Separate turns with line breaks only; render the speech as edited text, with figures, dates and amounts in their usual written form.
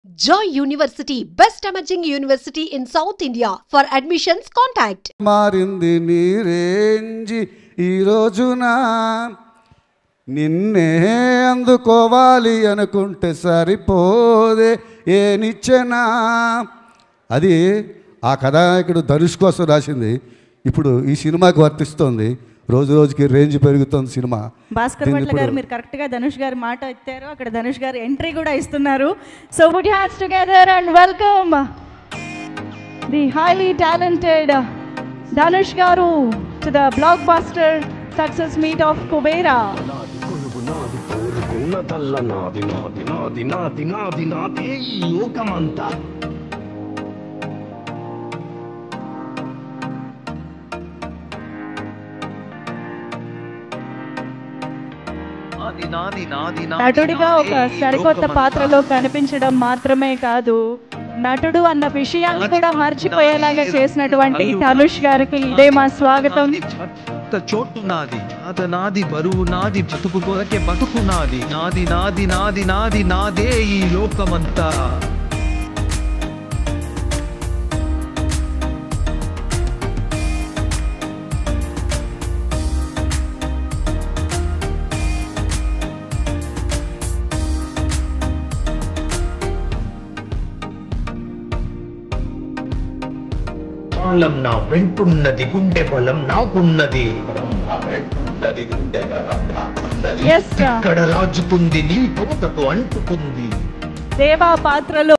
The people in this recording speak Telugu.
Joy University, best emerging university in South India. For admissions, contact.
మారింది నీ రేంజి ఈ రోజున నిన్నే అందుకోవాలి అనుకుంటే సరిపోదే ఏ నిచ్చెనా. అది ఆ కథానాయకుడు ధనుష్ కోసం రాసింది. ఇప్పుడు ఈ సినిమాకి వర్తిస్తుంది. రోజు రోజుకి రేంజ్ పెరుగుతుంది సినిమా.
భాస్కర్ భట్ల గారు మీరు కరెక్ట్ గా ధనుష్ గారి మాట ఇచ్చారు. అక్కడ ధనుష్ గారు ఎంట్రీ కూడా ఇస్తున్నారు. So put your hands together and welcome the highly talented Dhanush garu to the blockbuster success meet of Kubera. నటుడిగా ఒక సరికొత్త పాత్రలో కనిపించడం మాత్రమే కాదు, నటుడు అన్న విషయాన్ని కూడా మర్చిపోయేలాగా చేసినటువంటి ధనుష్ గారికి ఇదే మా స్వాగతం.
చోటు నాది, నాది బరువు నాది, బతుకు కొరకే బతుకు నాది, నాది నాది నాది నాది నాదే ఈ లోకమంతా.
బలం నా వెంటున్నది, గుండె బలం నాకున్నది. ఇక్కడ రాజుకుంది, నీ తోటకు అంటుకుంది.
దేవా పాత్రలో